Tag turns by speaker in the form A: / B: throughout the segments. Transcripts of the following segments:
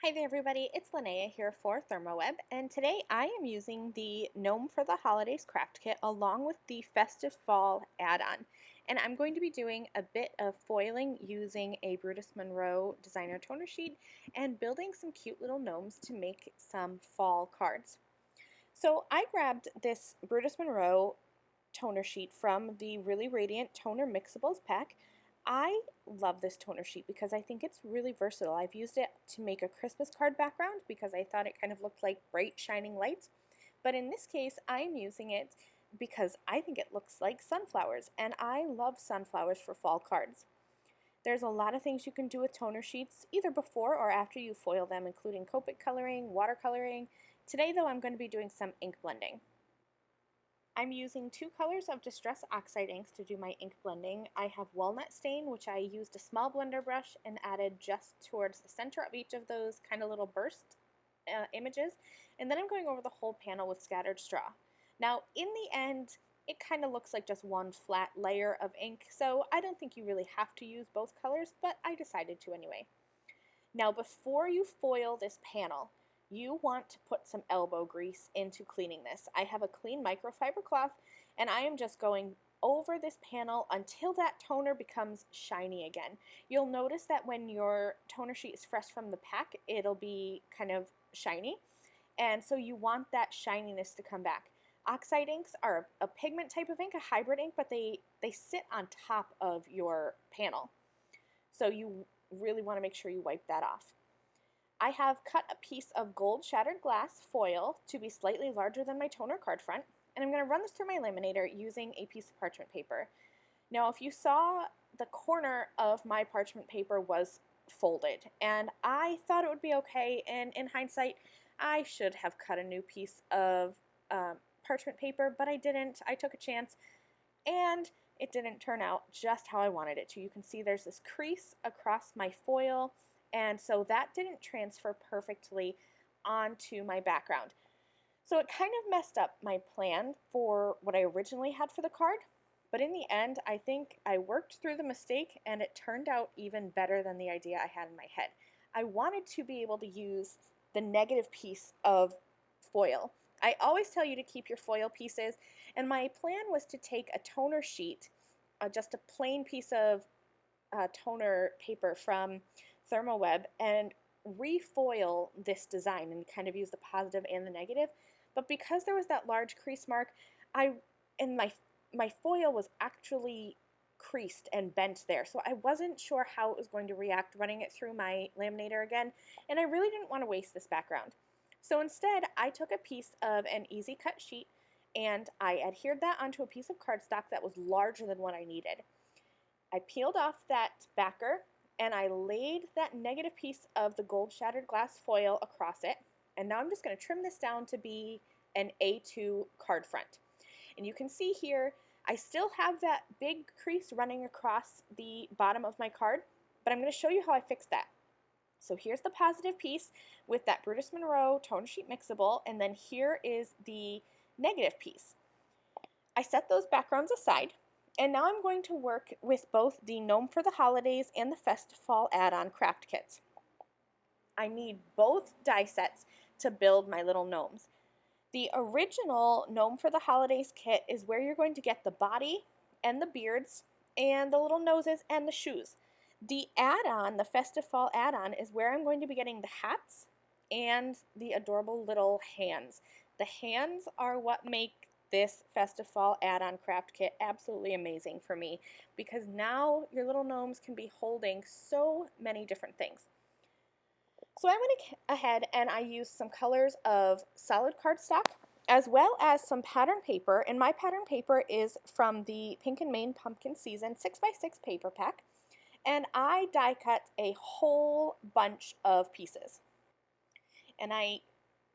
A: Hi there everybody, it's Linnea here for ThermOWeb, and today I am using the Gnome for the Holidays craft kit along with the Festive Fall Add-On. And I'm going to be doing a bit of foiling using a Brutus Monroe designer toner sheet and building some cute little gnomes to make some fall cards. So I grabbed this Brutus Monroe toner sheet from the Really Radiant Toner Mixables pack. I love this toner sheet because I think it's really versatile. I've used it to make a Christmas card background because I thought it kind of looked like bright shining lights. But in this case, I'm using it because I think it looks like sunflowers, and I love sunflowers for fall cards. There's a lot of things you can do with toner sheets, either before or after you foil them, including Copic coloring, watercoloring. Today, though, I'm going to be doing some ink blending. I'm using two colors of Distress Oxide inks to do my ink blending. I have Walnut Stain, which I used a small blender brush and added just towards the center of each of those kind of little burst images. And then I'm going over the whole panel with Scattered Straw. Now, in the end, it kind of looks like just one flat layer of ink, so I don't think you really have to use both colors, but I decided to anyway. Now, before you foil this panel, you want to put some elbow grease into cleaning this. I have a clean microfiber cloth, and I am just going over this panel until that toner becomes shiny again. You'll notice that when your toner sheet is fresh from the pack, it'll be kind of shiny, and so you want that shininess to come back. Oxide inks are a pigment type of ink, a hybrid ink, but they sit on top of your panel. So you really want to make sure you wipe that off. I have cut a piece of gold shattered glass foil to be slightly larger than my toner card front, and I'm going to run this through my laminator using a piece of parchment paper. Now, if you saw, the corner of my parchment paper was folded, and I thought it would be okay, and in hindsight, I should have cut a new piece of parchment paper, but I didn't. I took a chance, and it didn't turn out just how I wanted it to. You can see there's this crease across my foil, and so that didn't transfer perfectly onto my background. So it kind of messed up my plan for what I originally had for the card, but in the end, I think I worked through the mistake and it turned out even better than the idea I had in my head. I wanted to be able to use the negative piece of foil. I always tell you to keep your foil pieces, and my plan was to take a toner sheet, just a plain piece of toner paper from ThermOWeb, and refoil this design and kind of use the positive and the negative. But because there was that large crease mark, my foil was actually creased and bent there, so I wasn't sure how it was going to react running it through my laminator again, and I really didn't want to waste this background. So instead, I took a piece of an easy cut sheet and I adhered that onto a piece of cardstock that was larger than what I needed. I peeled off that backer and I laid that negative piece of the gold shattered glass foil across it, and now I'm just going to trim this down to be an A2 card front. And you can see here I still have that big crease running across the bottom of my card, but I'm going to show you how I fixed that. So here's the positive piece with that Brutus Monroe toner sheet mixable, and then here is the negative piece. I set those backgrounds aside, and now I'm going to work with both the Gnome for the Holidays and the Festive Fall Add-On craft kits. I need both die sets to build my little gnomes. The original Gnome for the Holidays kit is where you're going to get the body and the beards and the little noses and the shoes. The add-on, the Festive Fall add-on, is where I'm going to be getting the hats and the adorable little hands. The hands are what make this Festive Fall add-on craft kit absolutely amazing for me, because now your little gnomes can be holding so many different things. So I went ahead and I used some colors of solid cardstock as well as some pattern paper, and my pattern paper is from the Pink and Main Pumpkin Season 6x6 paper pack, and I die cut a whole bunch of pieces. And I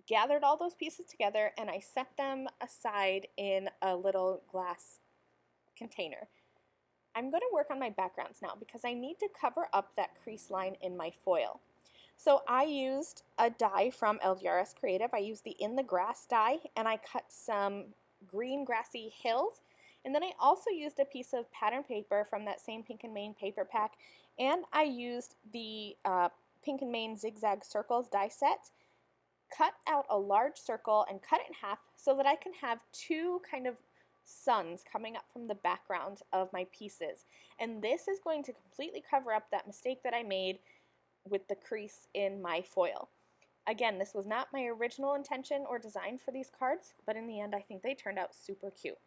A: gathered all those pieces together and I set them aside in a little glass container. I'm going to work on my backgrounds now because I need to cover up that crease line in my foil. So I used a die from LDRS Creative. I used the In the Grass die, and I cut some green grassy hills. And then I also used a piece of pattern paper from that same Pink and Main paper pack, and I used the Pink and Main Zigzag Circles die set, cut out a large circle and cut it in half so that I can have two kind of suns coming up from the background of my pieces. And this is going to completely cover up that mistake that I made with the crease in my foil. Again, this was not my original intention or design for these cards, but in the end I think they turned out super cute.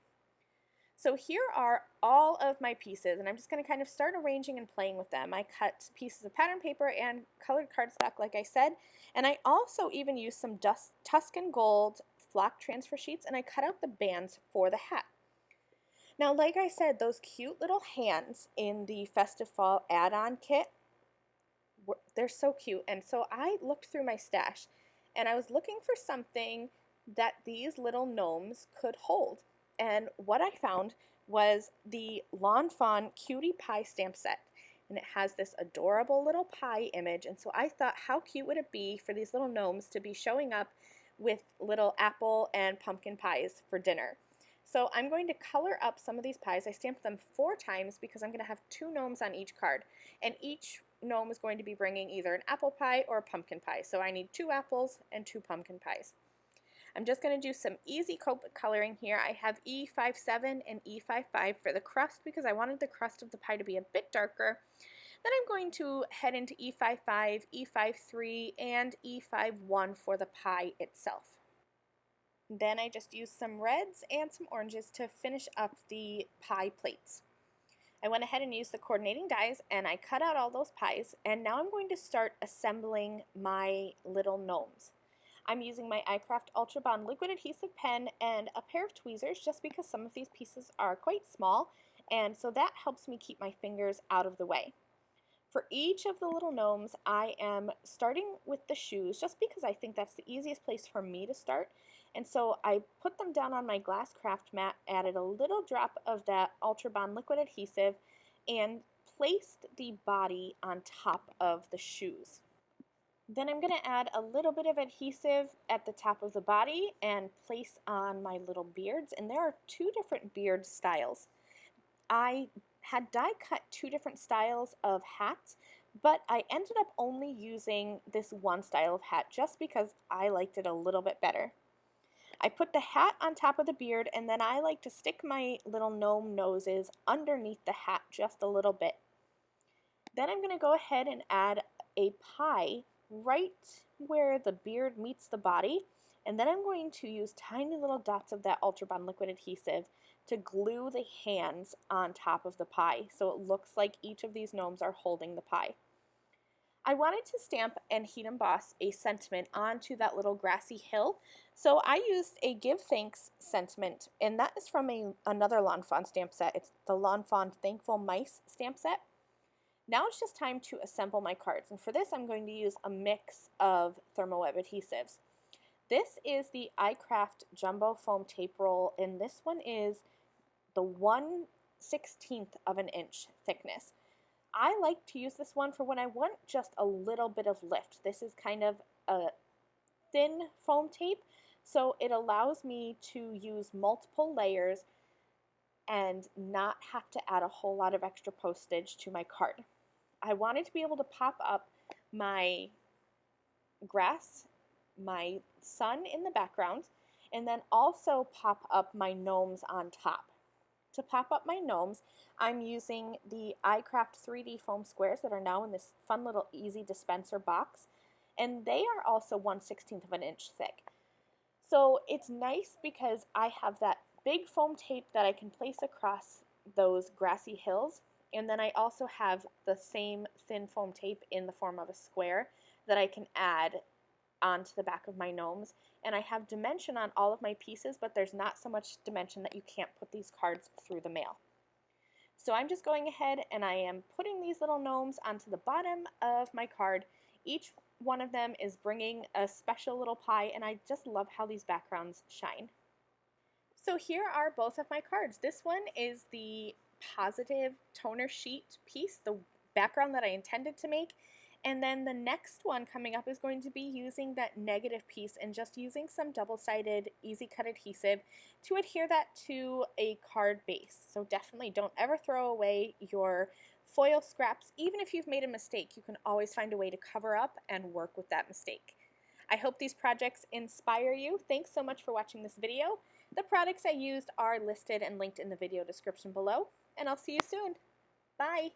A: So here are all of my pieces, and I'm just going to kind of start arranging and playing with them. I cut pieces of pattern paper and colored cardstock, like I said, and I also even used some Tuscan Gold flock transfer sheets, and I cut out the bands for the hat. Now, like I said, those cute little hands in the Festive Fall Add-On kit, they're so cute, and so I looked through my stash, and I was looking for something that these little gnomes could hold. And what I found was the Lawn Fawn Cutie Pie stamp set. And it has this adorable little pie image. And so I thought, how cute would it be for these little gnomes to be showing up with little apple and pumpkin pies for dinner. So I'm going to color up some of these pies. I stamped them 4 times because I'm going to have 2 gnomes on each card. And each gnome is going to be bringing either an apple pie or a pumpkin pie. So I need 2 apples and 2 pumpkin pies. I'm just going to do some easy coat coloring here. I have E57 and E55 for the crust because I wanted the crust of the pie to be a bit darker. Then I'm going to head into E55, E53, and E51 for the pie itself. Then I just used some reds and some oranges to finish up the pie plates. I went ahead and used the coordinating dies and I cut out all those pies, and now I'm going to start assembling my little gnomes. I'm using my iCraft Ultra Bond liquid adhesive pen and a pair of tweezers just because some of these pieces are quite small, and so that helps me keep my fingers out of the way. For each of the little gnomes, I am starting with the shoes just because I think that's the easiest place for me to start. And so I put them down on my glass craft mat, added a little drop of that Ultra Bond liquid adhesive, and placed the body on top of the shoes. Then I'm going to add a little bit of adhesive at the top of the body and place on my little beards. And there are 2 different beard styles. I had die cut 2 different styles of hats, but I ended up only using this one style of hat just because I liked it a little bit better. I put the hat on top of the beard, and then I like to stick my little gnome noses underneath the hat just a little bit. Then I'm going to go ahead and add a pie right where the beard meets the body, and then I'm going to use tiny little dots of that Ultra Bond liquid adhesive to glue the hands on top of the pie so it looks like each of these gnomes are holding the pie. I wanted to stamp and heat emboss a sentiment onto that little grassy hill, so I used a Give Thanks sentiment, and that is from another Lawn Fawn stamp set. It's the Lawn Fawn Thankful Mice stamp set. Now it's just time to assemble my cards, and for this I'm going to use a mix of ThermOWeb adhesives. This is the iCraft Jumbo Foam Tape Roll, and this one is the 1/16 of an inch thickness. I like to use this one for when I want just a little bit of lift. This is kind of a thin foam tape, so it allows me to use multiple layers and not have to add a whole lot of extra postage to my card. I wanted to be able to pop up my grass, my sun in the background, and then also pop up my gnomes on top. To pop up my gnomes, I'm using the iCraft 3D foam squares that are now in this fun little easy dispenser box, and they are also 1/16 of an inch thick. So it's nice because I have that big foam tape that I can place across those grassy hills, and then I also have the same thin foam tape in the form of a square that I can add onto the back of my gnomes. And I have dimension on all of my pieces, but there's not so much dimension that you can't put these cards through the mail. So I'm just going ahead and I am putting these little gnomes onto the bottom of my card. Each one of them is bringing a special little pie, and I just love how these backgrounds shine. So here are both of my cards. This one is the positive toner sheet piece, the background that I intended to make. And then the next one coming up is going to be using that negative piece and just using some double-sided easy cut adhesive to adhere that to a card base. So definitely don't ever throw away your foil scraps, even if you've made a mistake, you can always find a way to cover up and work with that mistake. I hope these projects inspire you. Thanks so much for watching this video. The products I used are listed and linked in the video description below, and I'll see you soon. Bye!